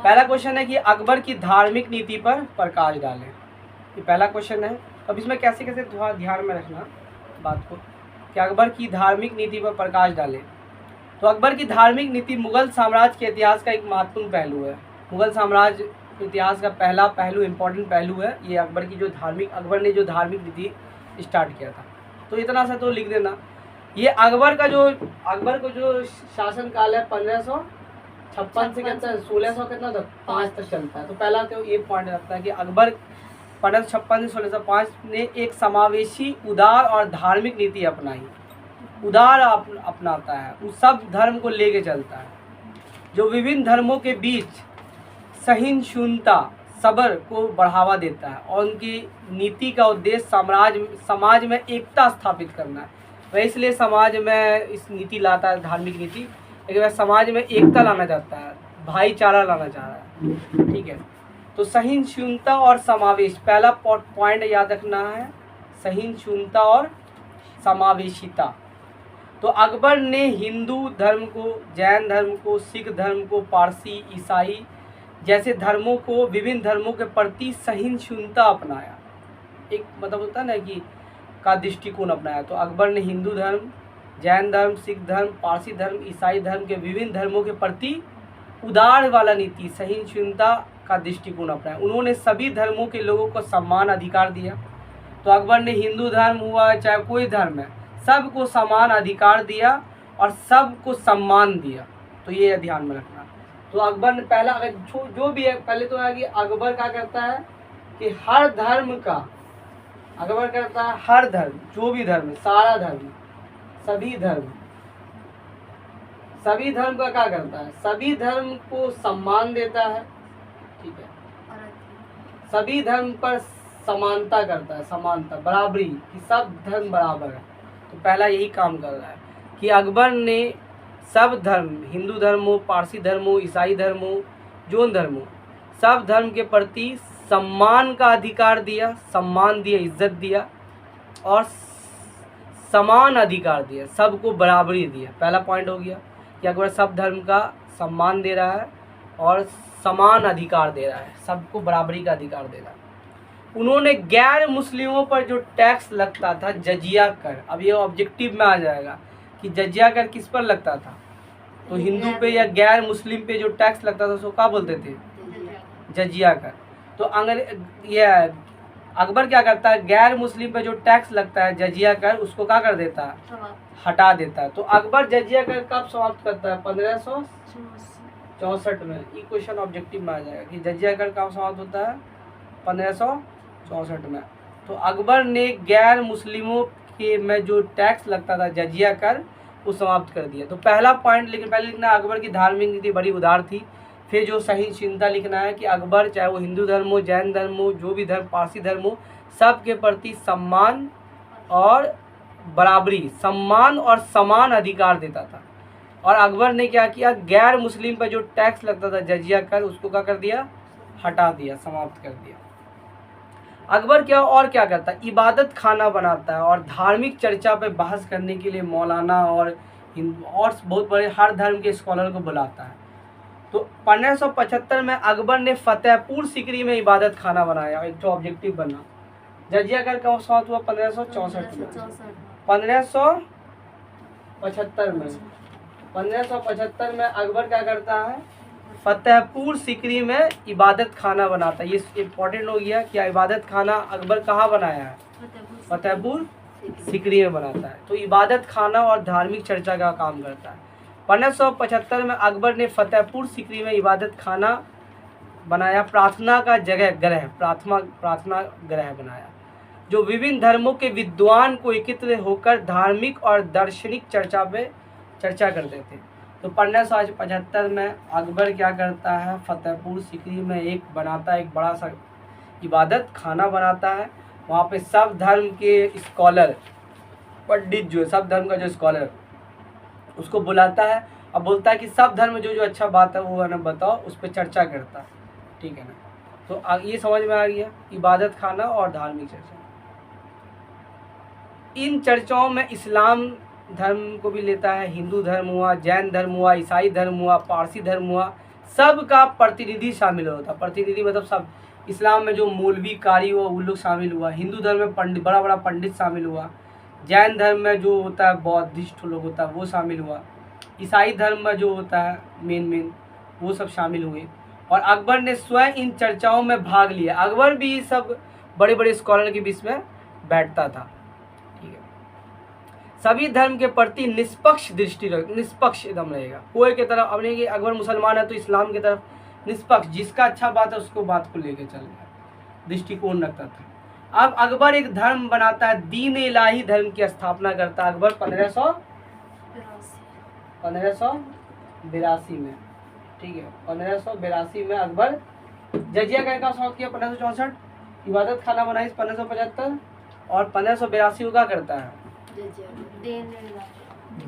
पहला क्वेश्चन है कि अकबर की धार्मिक नीति पर प्रकाश डालें। ये पहला क्वेश्चन है। अब इसमें कैसे कैसे थोड़ा ध्यान में रखना बात को कि अकबर की धार्मिक नीति पर प्रकाश डालें। तो अकबर की धार्मिक नीति मुगल साम्राज्य के इतिहास का एक महत्वपूर्ण पहलू है। मुगल साम्राज्य इतिहास का पहला पहलू, इम्पोर्टेंट पहलू है ये अकबर की जो अकबर ने जो धार्मिक नीति स्टार्ट किया था। तो इतना सा तो लिख देना। ये अकबर को जो शासन काल है 1556 से कहता है 1600 कितना तक 5 तक चलता है। तो पहला तो ये पॉइंट रखता है कि अकबर 1556 से 1605 ने एक समावेशी, उदार और धार्मिक नीति अपनाई। उदार अपनाता है, उस सब धर्म को लेके चलता है, जो विभिन्न धर्मों के बीच सहिष्णुता, सब्र को बढ़ावा देता है और उनकी नीति का उद्देश्य समाज में एकता स्थापित करना है। वह इसलिए समाज में इस नीति लाता है, धार्मिक नीति, लेकिन वह समाज में एकता लाना चाहता है, भाईचारा लाना चाह रहा है। ठीक है, तो सहिष्णुता और समावेश, पहला पॉइंट याद रखना है, सहिष्णुता और समावेशिता। तो अकबर ने हिंदू धर्म को, जैन धर्म को, सिख धर्म को, पारसी, ईसाई जैसे धर्मों को, विभिन्न धर्मों के प्रति सहिष्णुता अपनाया। एक मतलब होता है ना कि का दृष्टिकोण अपनाया। तो अकबर ने हिंदू धर्म, जैन धर्म, सिख धर्म, पारसी धर्म, ईसाई धर्म के विभिन्न धर्मों के प्रति उदार वाला नीति, सहिष्णुता का दृष्टिकोण अपनाया। उन्होंने सभी धर्मों के लोगों को समान अधिकार दिया। तो अकबर ने हिंदू धर्म हुआ चाहे कोई धर्म है, सबको समान अधिकार दिया और सबको सम्मान दिया। तो ये ध्यान में रखना। तो अकबर ने पहला, अगर जो भी है, पहले तो है कि अकबर क्या करता है कि हर धर्म का, अकबर करता है हर धर्म, जो भी धर्म, सारा धर्म, सभी धर्म का क्या करता है, सभी धर्म को सम्मान देता है। ठीक है, सभी धर्म पर समानता करता है, समानता, बराबरी, कि सब धर्म बराबर है। तो पहला यही काम कर रहा है कि अकबर ने सब धर्म, हिंदू धर्म हो, पारसी धर्म हो, ईसाई धर्म हो, जौन धर्म हो, सब धर्म के प्रति सम्मान का अधिकार दिया, सम्मान दिया, इज्जत दिया और समान अधिकार दिया, सबको बराबरी दिया। पहला पॉइंट हो गया कि अकबर सब धर्म का सम्मान दे रहा है और समान अधिकार दे रहा है, सबको बराबरी का अधिकार दे रहा है। उन्होंने गैर मुस्लिमों पर जो टैक्स लगता था, जजिया कर, अब ये ऑब्जेक्टिव में आ जाएगा कि जजिया कर किस पर लगता था, तो हिंदू पे या गैर मुस्लिम पे जो टैक्स लगता था उसको क्या बोलते थे, जजिया कर। तो अकबर क्या करता है, गैर मुस्लिम पे जो टैक्स लगता है, जजिया कर, उसको क्या कर देता है, हटा देता है। तो अकबर जजिया कर कब समाप्त करता है, 1564 में। ये क्वेश्चन ऑब्जेक्टिव में आ जाएगा कि जजिया कर कब समाप्त होता है, 1564 में। तो अकबर ने गैर मुस्लिमों के में जो टैक्स लगता था, जजिया कर, वो समाप्त कर दिया। तो पहला पॉइंट, लेकिन पहले लिखना अकबर की धार्मिक नीति बड़ी उदार थी। फिर जो सहिष्णुता लिखना है कि अकबर, चाहे वो हिंदू धर्म हो, जैन धर्म हो, जो भी धर्म, पारसी धर्म हो, सब के प्रति सम्मान और बराबरी, सम्मान और समान अधिकार देता था। और अकबर ने क्या किया, गैर मुस्लिम पर जो टैक्स लगता था, जजिया कर, उसको क्या कर दिया, हटा दिया, समाप्त कर दिया। अकबर क्या करता है, इबादत खाना बनाता है और धार्मिक चर्चा पे बहस करने के लिए मौलाना और बहुत बड़े हर धर्म के स्कॉलर को बुलाता है। तो 1575 में अकबर ने फतेहपुर सीकरी में इबादत खाना बनाया, एक तो ऑब्जेक्टिव बना। जजिया कर कब समाप्त हुआ, 1564 में। 1575 में अकबर क्या करता है, फतेहपुर सीकरी में इबादत खाना बनाता है। ये इम्पोर्टेंट हो गया कि इबादत खाना अकबर कहाँ बनाया है, फतेहपुर सीकरी में बनाता है। तो इबादत खाना और धार्मिक चर्चा का काम करता है। 1575 में अकबर ने फतेहपुर सीकरी में इबादत खाना बनाया, प्रार्थना का ग्रह बनाया, जो विभिन्न धर्मों के विद्वान को एकत्र होकर धार्मिक और दार्शनिक चर्चा करते थे। तो 1575 में अकबर क्या करता है, फतेहपुर सीकरी में एक बड़ा सा इबादत खाना बनाता है। वहाँ पे सब धर्म के स्कॉलर, पंडित, जो सब धर्म का जो स्कॉलर, उसको बुलाता है और बोलता है कि सब धर्म जो अच्छा बात है वो है ना बताओ, उस पर चर्चा करता है। ठीक है ना, तो ये समझ में आ गया, इबादत खाना और धार्मिक चर्चा। इन चर्चाओं में इस्लाम धर्म को भी लेता है, हिंदू धर्म हुआ, जैन धर्म हुआ, ईसाई धर्म हुआ, पारसी धर्म हुआ, सबका प्रतिनिधि शामिल होता। प्रतिनिधि मतलब सब। इस्लाम में जो मौलवी कारी हुआ वो लोग शामिल हुआ। हिंदू धर्म में पंडित, बड़ा बड़ा पंडित शामिल हुआ। जैन धर्म में जो होता है बौद्धिस्ट लोग होता है वो शामिल हुआ। ईसाई धर्म में जो होता है मेन वो सब शामिल हुए। और अकबर ने स्वयं इन चर्चाओं में भाग लिया। अकबर भी सब बड़े बड़े स्कॉलर के बीच में बैठता था। ठीक है। सभी धर्म के प्रति निष्पक्ष दृष्टि निष्पक्ष एकदम रहेगा। कोई के तरफ, अब नहीं कि अकबर मुसलमान है तो इस्लाम की तरफ निष्पक्ष, जिसका अच्छा बात है उसको बात को लेकर चल रहा दृष्टिकोण रखता था। अब अकबर एक धर्म बनाता है, दीन इलाही धर्म की स्थापना करता है अकबर 1582 में। ठीक है, 1582 में अकबर जजिया करने का शौक किया 1564, इबादत खाना बनाई 1575 और 1582 को क्या करता है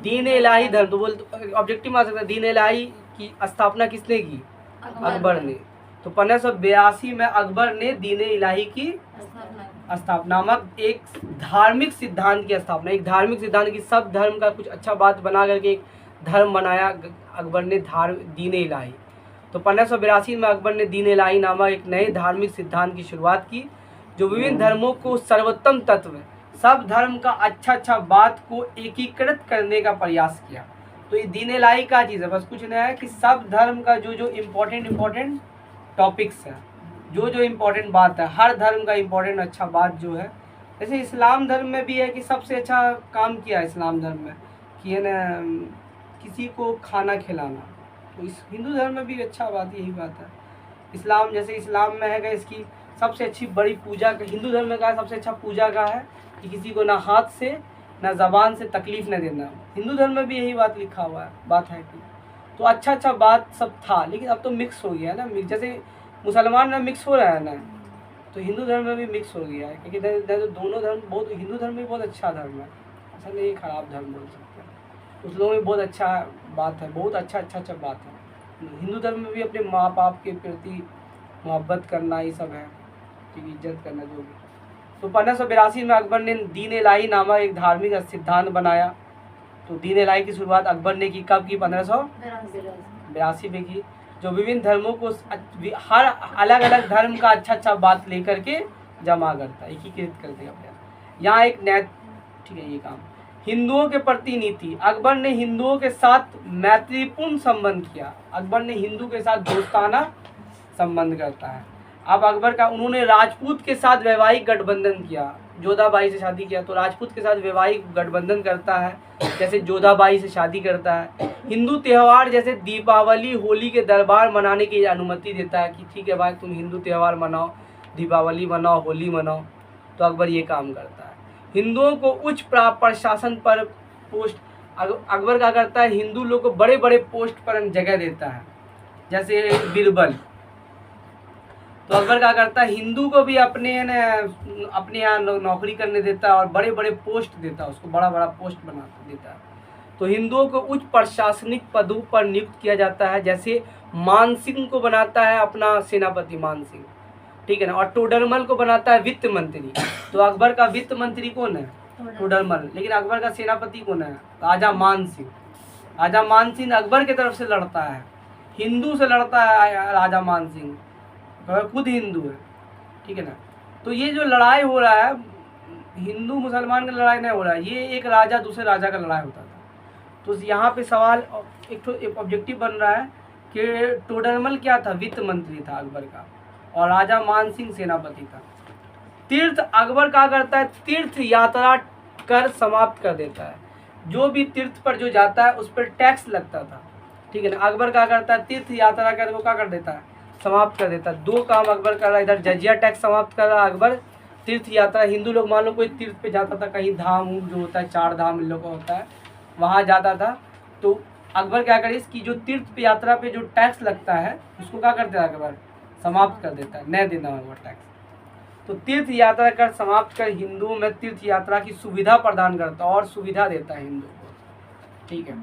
दीन इलाही धर्म। तो बोल ऑब्जेक्टिव आ सकता है, दीन इलाही की स्थापना किसने की? अकबर ने। तो 1582 में अकबर ने दीन इलाही की स्थापना नामक एक धार्मिक सिद्धांत की स्थापना, एक धार्मिक सिद्धांत की सब धर्म का कुछ अच्छा बात बना करके एक धर्म बनाया अकबर ने, दीन इलाही। तो 1582 में अकबर ने दीन इलाही नामक एक नए धार्मिक सिद्धांत की शुरुआत की, जो विभिन्न धर्मों को सर्वोत्तम तत्व, सब धर्म का अच्छा बात को एकीकृत करने का प्रयास किया। तो ये दीन इलाही का चीज़ है, बस कुछ नहीं है कि सब धर्म का जो इम्पोर्टेंट टॉपिक्स है, जो इम्पोर्टेंट बात है, हर धर्म का इम्पोर्टेंट अच्छा बात जो है। जैसे इस्लाम धर्म में भी है कि सबसे अच्छा काम किया इस्लाम धर्म में कि है ना किसी को खाना खिलाना। तो इस हिंदू धर्म में भी अच्छा बात यही बात है। इस्लाम जैसे इस्लाम में है इसकी सबसे अच्छी बड़ी पूजा, हिंदू धर्म में का सबसे अच्छा पूजा का है कि किसी को ना हाथ से ना ज़बान से तकलीफ़ न देना। हिंदू धर्म में भी यही बात लिखा हुआ है, बात है कि तो अच्छा बात सब था, लेकिन अब तो मिक्स हो गया है ना। जैसे मुसलमान में मिक्स हो रहा है ना, तो हिंदू धर्म में भी मिक्स हो गया है, क्योंकि तो दोनों धर्म बहुत, हिंदू धर्म भी बहुत अच्छा धर्म है, ऐसा नहीं ख़राब धर्म बोल सकते हैं। उस लोगों में बहुत अच्छा बात है, बहुत अच्छा बात है। हिंदू धर्म में भी अपने माँ बाप के प्रति मोहब्बत करना ये सब है, ठीक, इज्जत करना जो भी। तो 1582 में अकबर ने दीन इलाही नामक एक धार्मिक सिद्धांत बनाया। तो दीन इलाही की शुरुआत अकबर ने की, कब की? 1582 में की, जो विभिन्न धर्मों को हर अलग अलग धर्म का अच्छा बात लेकर के जमा करता है, एकीकृत करते हैं अपने। यहाँ एक ठीक है ये काम हिंदुओं के प्रति नीति। अकबर ने हिंदुओं के साथ मैत्रीपूर्ण संबंध किया। अकबर ने हिंदू के साथ दोस्ताना संबंध करता है। अब अकबर का उन्होंने राजपूत के साथ वैवाहिक गठबंधन किया, जोधाबाई से शादी किया, तो राजपूत के साथ वैवाहिक गठबंधन करता है, जैसे जोधाबाई से शादी करता है। हिंदू त्यौहार जैसे दीपावली, होली के दरबार मनाने की अनुमति देता है कि ठीक है भाई तुम हिंदू त्यौहार मनाओ, दीपावली मनाओ, होली मनाओ। तो अकबर ये काम करता है। हिंदुओं को उच्च प्रशासन पर पोस्ट, अकबर क्या करता है, हिंदू लोग को बड़े बड़े पोस्ट पर जगह देता है, जैसे बीरबल। तो अकबर क्या करता है, हिंदू को भी अपने यहाँ नौकरी करने देता है और बड़े बड़े पोस्ट देता है, उसको बड़ा पोस्ट बना देता है। तो हिंदुओं को उच्च प्रशासनिक पदों पर नियुक्त किया जाता है, जैसे मान सिंह को बनाता है अपना सेनापति मान सिंह, ठीक है ना, और टोडरमल को बनाता है वित्त मंत्री। तो अकबर का वित्त मंत्री कौन है? टोडरमल। लेकिन अकबर का सेनापति कौन है? राजा मान सिंह। राजा मान सिंह अकबर की तरफ से लड़ता है, हिंदू से लड़ता है राजा मान सिंह, खुद हिंदू है, ठीक है ना। तो ये जो लड़ाई हो रहा है, हिंदू मुसलमान का लड़ाई नहीं हो रहा है, ये एक राजा दूसरे राजा का लड़ाई होता था। तो यहाँ पे सवाल एक ऑब्जेक्टिव बन रहा है कि टोडरमल क्या था? वित्त मंत्री था अकबर का, और राजा मान सिंह सेनापति था। तीर्थ, अकबर क्या करता है, तीर्थ यात्रा कर समाप्त कर देता है। जो भी तीर्थ पर जो जाता है उस पर टैक्स लगता था, ठीक है ना। अकबर क्या करता है, तीर्थ यात्रा कर वो क्या कर देता है, समाप्त कर देता है। दो काम अकबर कर रहा है, इधर जजिया टैक्स समाप्त कर रहा है अकबर, तीर्थ यात्रा, हिंदू लोग मान लो कोई तीर्थ पे जाता था, कहीं धाम जो होता है, 4 धाम इन लोग का होता है, वहाँ जाता था, तो अकबर क्या करे, इसकी जो तीर्थ यात्रा पे जो टैक्स लगता है उसको क्या करता है अकबर, समाप्त कर देता है, नहीं देना होगा टैक्स। तो तीर्थ यात्रा कर समाप्त कर हिंदुओं में तीर्थ यात्रा की सुविधा प्रदान करता है और सुविधा देता है हिंदुओं को, ठीक है।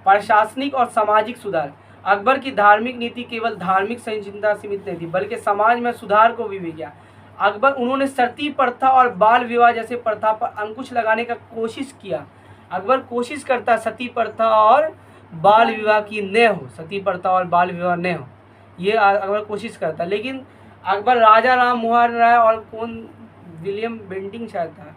प्रशासनिक और सामाजिक सुधार, अकबर की धार्मिक नीति केवल धार्मिक सहिष्णुता सीमित नहीं थी, बल्कि समाज में सुधार को भी किया। अकबर उन्होंने सती प्रथा और बाल विवाह जैसे प्रथा पर अंकुश लगाने का कोशिश किया। अकबर कोशिश करता सती प्रथा और बाल विवाह की न हो, सती प्रथा और बाल विवाह न हो, ये अकबर कोशिश करता है। लेकिन अकबर राजा राम मोहन राय और कौन विलियम बेंटिंग शायद था,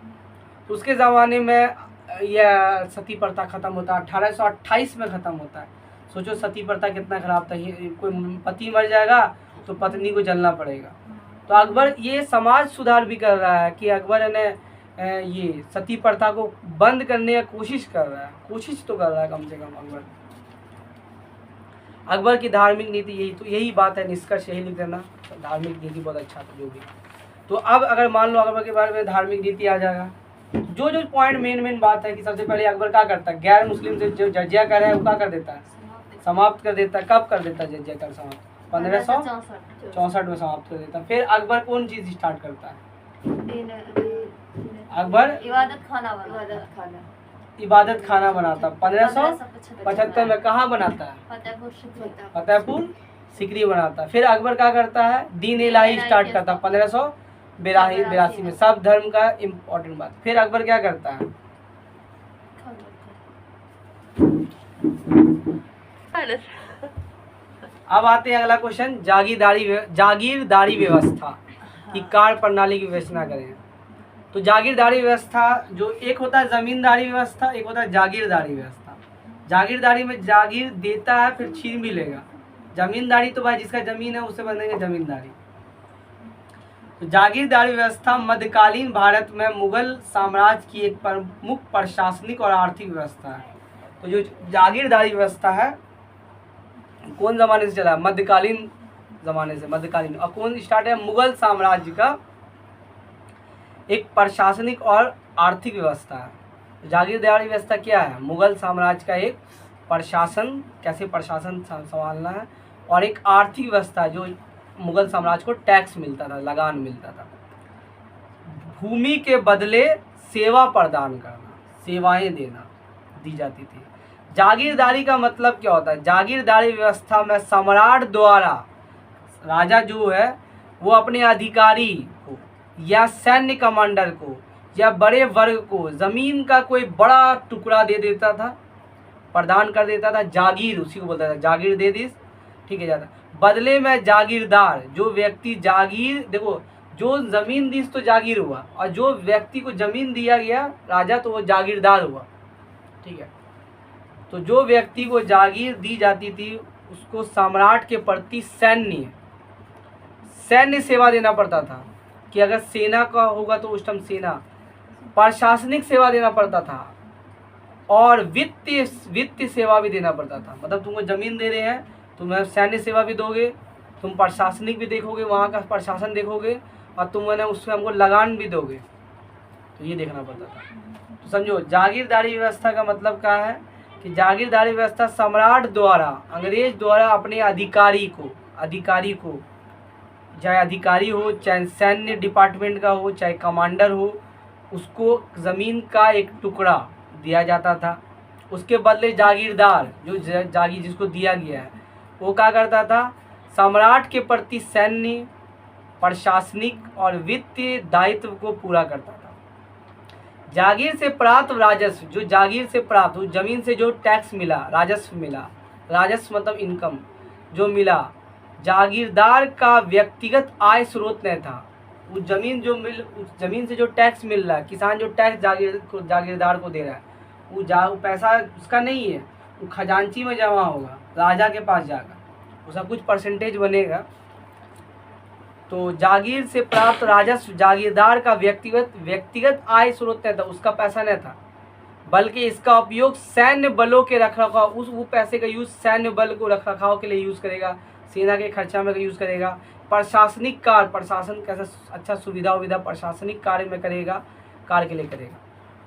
तो उसके ज़माने में यह सती प्रथा ख़त्म होता है, 1828 में ख़त्म होता है। सोचो सती प्रथा कितना ख़राब था, ये कोई पति मर जाएगा तो पत्नी को जलना पड़ेगा। तो अकबर ये समाज सुधार भी कर रहा है कि अकबर ने ये सती प्रथा को बंद करने की कोशिश कर रहा है, कोशिश तो कर रहा है कम से कम अकबर। अकबर की धार्मिक नीति यही बात है, निष्कर्ष यही लिख देना, धार्मिक नीति बहुत अच्छा था जो भी। तो अब अगर मान लो अकबर के बारे में धार्मिक नीति आ जाएगा, जो जो पॉइंट मेन बात है कि सबसे पहले अकबर क्या करता है, गैर मुस्लिम से जो जजिया कर है वो क्या कर देता है, समाप्त कर देता है। कब कर देता है जजिया कर समाप्त? 1564 में समाप्त कर देता है। फिर अकबर कौन चीज़ स्टार्ट करता है? अकबर इबादत खाना बनाता। 1575 में कहाँ बनाता है? फतेहपुर सिकरी बनाता। फिर अकबर क्या करता है? दीन इलाही स्टार्ट करता 1582 में, सब धर्म का इम्पोर्टेंट बात। फिर अकबर क्या करता है? अब आते हैं अगला क्वेश्चन, जागीरदारी व्यवस्था की कार्य प्रणाली की विवेचना करें। तो जागीरदारी व्यवस्था जो एक होता है जमींदारी व्यवस्था, एक होता है जागीरदारी व्यवस्था। जागीरदारी में जागीर देता है फिर छीन भी लेगा। जमींदारी तो भाई जिसका जमीन है उससे बनेंगे जमींदारी। तो जागीरदारी व्यवस्था मध्यकालीन भारत में मुगल साम्राज्य की एक प्रमुख प्रशासनिक और आर्थिक व्यवस्था है। तो जो जागीरदारी व्यवस्था है कौन ज़माने से चला? मध्यकालीन ज़माने से, मध्यकालीन। और कौन स्टार्ट है? मुगल साम्राज्य का एक प्रशासनिक और आर्थिक व्यवस्था है। जागीरदारी व्यवस्था क्या है? मुगल साम्राज्य का एक प्रशासन, कैसे प्रशासन संभालना है, और एक आर्थिक व्यवस्था जो मुगल साम्राज्य को टैक्स मिलता था, लगान मिलता था। भूमि के बदले सेवा प्रदान करना, सेवाएं देना दी जाती थी। जागीरदारी का मतलब क्या होता है? जागीरदारी व्यवस्था में सम्राट द्वारा राजा जो है वो अपने अधिकारी को या सैन्य कमांडर को या बड़े वर्ग को जमीन का कोई बड़ा टुकड़ा दे देता था, प्रदान कर देता था। जागीर उसी को बोलता था, जागीर दे दी, ठीक है जाता। बदले में जागीरदार जो व्यक्ति, जागीर देखो जो जमीन दी तो जागीर हुआ, और जो व्यक्ति को जमीन दिया गया राजा तो वो जागीरदार हुआ, ठीक है। तो जो व्यक्ति को जागीर दी जाती थी उसको सम्राट के प्रति सैन्य सेवा देना पड़ता था कि अगर सेना का होगा तो उस टाइम सेना, प्रशासनिक सेवा देना पड़ता था, और वित्तीय सेवा भी देना पड़ता था। मतलब तुमको जमीन दे रहे हैं, तुम्हें सैन्य सेवा भी दोगे, तुम प्रशासनिक भी देखोगे, वहाँ का प्रशासन देखोगे, और तुम उसमें हमको लगान भी दोगे, तो ये देखना पड़ता था। तो समझो जागीरदारी व्यवस्था का मतलब क्या है कि जागीरदारी व्यवस्था सम्राट द्वारा, अंग्रेज द्वारा अपने अधिकारी को चाहे अधिकारी हो, चाहे सैन्य डिपार्टमेंट का हो, चाहे कमांडर हो, उसको ज़मीन का एक टुकड़ा दिया जाता था। उसके बदले जागीरदार जो जागीर जिसको दिया गया है वो क्या करता था? सम्राट के प्रति सैन्य, प्रशासनिक और वित्तीय दायित्व को पूरा करता था। जागीर से प्राप्त राजस्व, जो जागीर से प्राप्त, जमीन से जो टैक्स मिला, राजस्व मिला, राजस्व मतलब इनकम जो मिला, जागीरदार का व्यक्तिगत आय स्रोत नहीं था। उस जमीन से जो टैक्स मिल रहा है, किसान जो टैक्स जागीरदार को दे रहा है, वो पैसा उसका नहीं है, वो खजांची में जमा होगा, राजा के पास जाएगा, उसका कुछ परसेंटेज बनेगा। तो जागीर से प्राप्त राजस्व जागीरदार का व्यक्तिगत आय स्रोत नहीं था, उसका पैसा नहीं था, बल्कि इसका उपयोग सैन्य बलों के रखरखाव, वो पैसे का यूज़ सैन्य बल को रखरखाव के लिए यूज़ करेगा, सेना के खर्चा में यूज़ करेगा। प्रशासनिक कार्य, प्रशासन कैसा अच्छा सुविधा प्रशासनिक कार्य में करेगा, कार्य के लिए करेगा।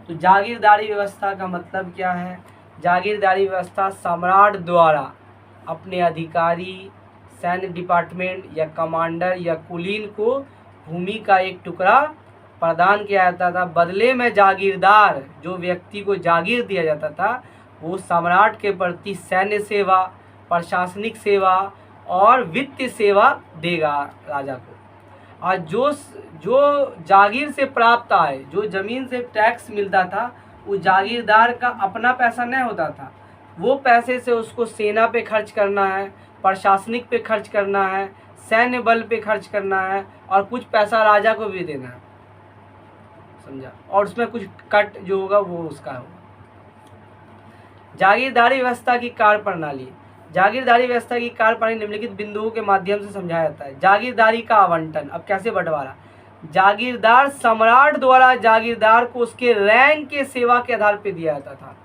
तो जागीरदारी व्यवस्था का मतलब क्या है? जागीरदारी व्यवस्था सम्राट द्वारा अपने अधिकारी, सैन्य डिपार्टमेंट या कमांडर या कुलीन को भूमि का एक टुकड़ा प्रदान किया जाता था। बदले में जागीरदार जो व्यक्ति को जागीर दिया जाता था वो सम्राट के प्रति सैन्य सेवा, प्रशासनिक सेवा और वित्तीय सेवा देगा राजा को। और जो जागीर से प्राप्त आय, जो ज़मीन से टैक्स मिलता था, वो जागीरदार का अपना पैसा नहीं होता था, वो पैसे से उसको सेना पे खर्च करना है, प्रशासनिक पे खर्च करना है, सैन्य बल पे खर्च करना है, और कुछ पैसा राजा को भी देना है, समझा, और उसमें कुछ कट जो होगा वो उसका होगा। जागीरदारी व्यवस्था की कार्य प्रणाली। जागीरदारी व्यवस्था की कार्य प्रणाली निम्नलिखित बिंदुओं के माध्यम से समझाया जाता है। जागीरदारी का आवंटन, अब कैसे बंटवारा। जागीरदार सम्राट द्वारा जागीरदार को उसके रैंक के सेवा के आधार पर दिया जाता था।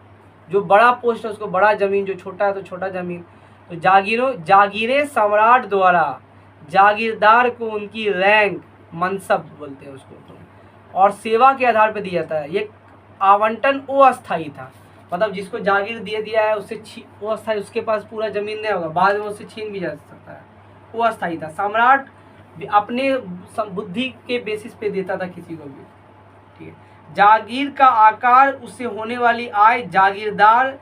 जो बड़ा पोस्ट है उसको बड़ा जमीन, जो छोटा है तो छोटा जमीन। तो जागीरें सम्राट द्वारा जागीरदार को उनकी रैंक, मनसब बोलते हैं उसको, और सेवा के आधार पर दिया जाता है। ये आवंटन अस्थायी था, मतलब जिसको जागीर दे दिया है उससे वो अस्थायी, उसके पास पूरा जमीन नहीं होगा, बाद में उससे छीन भी जा सकता है, वो अस्थायी था। सम्राट अपने बुद्धि के बेसिस पे देता था किसी को भी, ठीक है। जागीर का आकार, उससे होने वाली आय, जागीरदार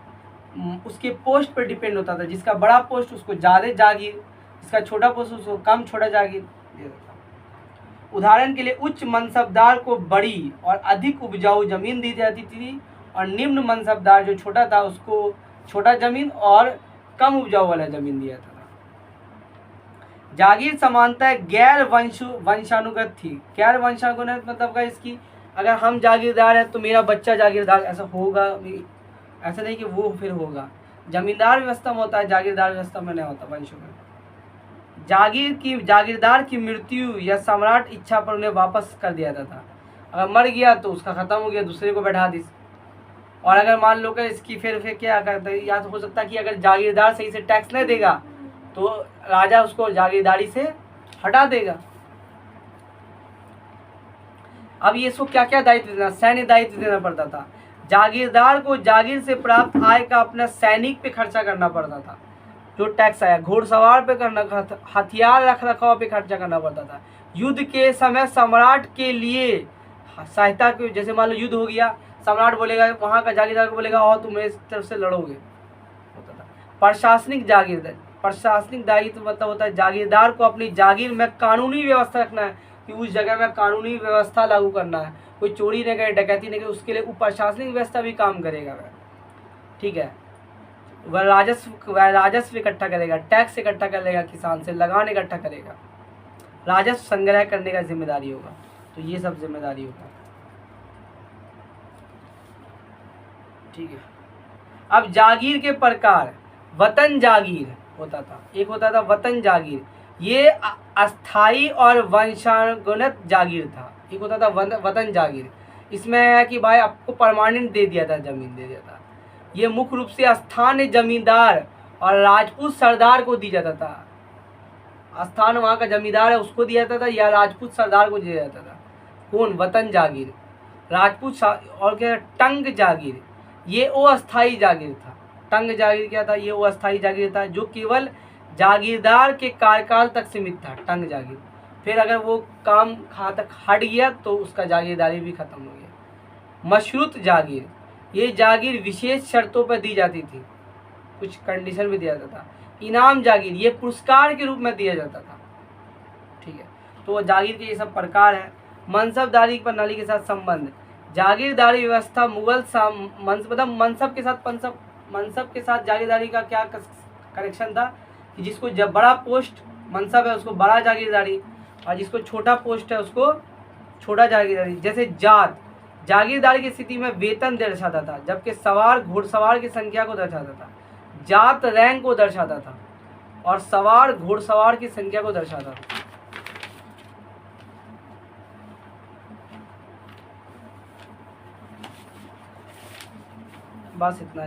उसके पोस्ट पर डिपेंड होता था। जिसका बड़ा पोस्ट उसको ज़्यादा जागीर, जिसका छोटा पोस्ट उसको कम छोटा जागीर दे देता था। उदाहरण के लिए उच्च मनसबदार को बड़ी और अधिक उपजाऊ जमीन दी जाती थी, और निम्न मनसबदार जो छोटा था उसको छोटा जमीन और कम उपजाऊ वाला जमीन दिया था। जागीर समानता गैर वंशानुगत थी। गैर वंशानुगत मतलब का इसकी, अगर हम जागीरदार हैं तो मेरा बच्चा जागीरदार ऐसा होगा, ऐसा नहीं कि वो फिर होगा। जमींदार व्यवस्था में होता है, जागीरदार व्यवस्था में नहीं होता वंशानुगत। जागीरदार की मृत्यु या सम्राट इच्छा पर उन्हें वापस कर दिया जाता था। अगर मर गया तो उसका खत्म हो गया, दूसरे को बैठा दी। और अगर मान लो कि इसकी फिर क्या करता है, या तो हो सकता है कि अगर जागीरदार सही से टैक्स नहीं देगा तो राजा उसको जागीरदारी से हटा देगा। अब ये इसको क्या क्या दायित्व देना, सैन्य दायित्व देना पड़ता था। जागीरदार को जागीर से प्राप्त आय का अपना सैनिक पे खर्चा करना पड़ता था, जो टैक्स आया। घोड़सवार पे करना, हथियार रख रखाव पे खर्चा करना पड़ता था। युद्ध के समय सम्राट के लिए सहायता के, जैसे मान लो युद्ध हो गया, सम्राट बोलेगा, वहाँ का जागीरदार को बोलेगा और तुम इस तरफ से लड़ोगे, होता था। प्रशासनिक जागीरदार, प्रशासनिक दायित्व मतलब होता है जागीरदार को अपनी जागीर में कानूनी व्यवस्था रखना है, कि उस जगह में कानूनी व्यवस्था लागू करना है, कोई चोरी नहीं करे, डकैती नहीं करे, उसके लिए प्रशासनिक व्यवस्था भी काम करेगा वह, ठीक है। वह राजस्व इकट्ठा करेगा, टैक्स इकट्ठा करेगा, किसान से लगान इकट्ठा करेगा, राजस्व संग्रह करने का जिम्मेदारी होगा। तो ये सब जिम्मेदारी होगा, ठीक है। अब जागीर के प्रकार, वतन जागीर होता था, एक होता था वतन जागीर, ये अस्थाई और वंशानुगत जागीर था। एक होता था वतन जागीर, इसमें है कि भाई आपको परमानेंट दे दिया था, जमीन दे दिया था। ये मुख्य रूप से स्थानीय जमींदार और राजपूत सरदार को दी जाता था। स्थान वहाँ का जमींदार है उसको दिया जाता था, या राजपूत सरदार को दिया जाता था। कौन? वतन जागीर, राजपूत। और क्या? टंग जागीर, ये अस्थाई जागीर था। टंग जागीर क्या था? ये अस्थाई जागीर था जो केवल जागीरदार के कार्यकाल तक सीमित था, टंग जागीर। फिर अगर वो काम कहाँ तक हट गया तो उसका जागीरदारी भी खत्म हो गया। मशरूत जागीर, ये जागीर विशेष शर्तों पर दी जाती थी, कुछ कंडीशन भी दिया जाता था। इनाम जागीर, ये पुरस्कार के रूप में दिया जाता था, ठीक है। तो जागीर के ये सब प्रकार हैं। मनसबदारी प्रणाली के साथ संबंध, जागीरदारी व्यवस्था मुगल मतलब मनसब के साथ जागीरदारी का क्या कनेक्शन था कि जिसको जब बड़ा पोस्ट मनसब है उसको बड़ा जागीरदारी, और जिसको छोटा पोस्ट है उसको छोटा जागीरदारी। जैसे जात, जागीरदारी की स्थिति में वेतन दर्शाता था, जबकि सवार घुड़सवार की संख्या को दर्शाता था। जात रैंक को दर्शाता था और सवार घुड़सवार की संख्या को दर्शाता था। बस इतना।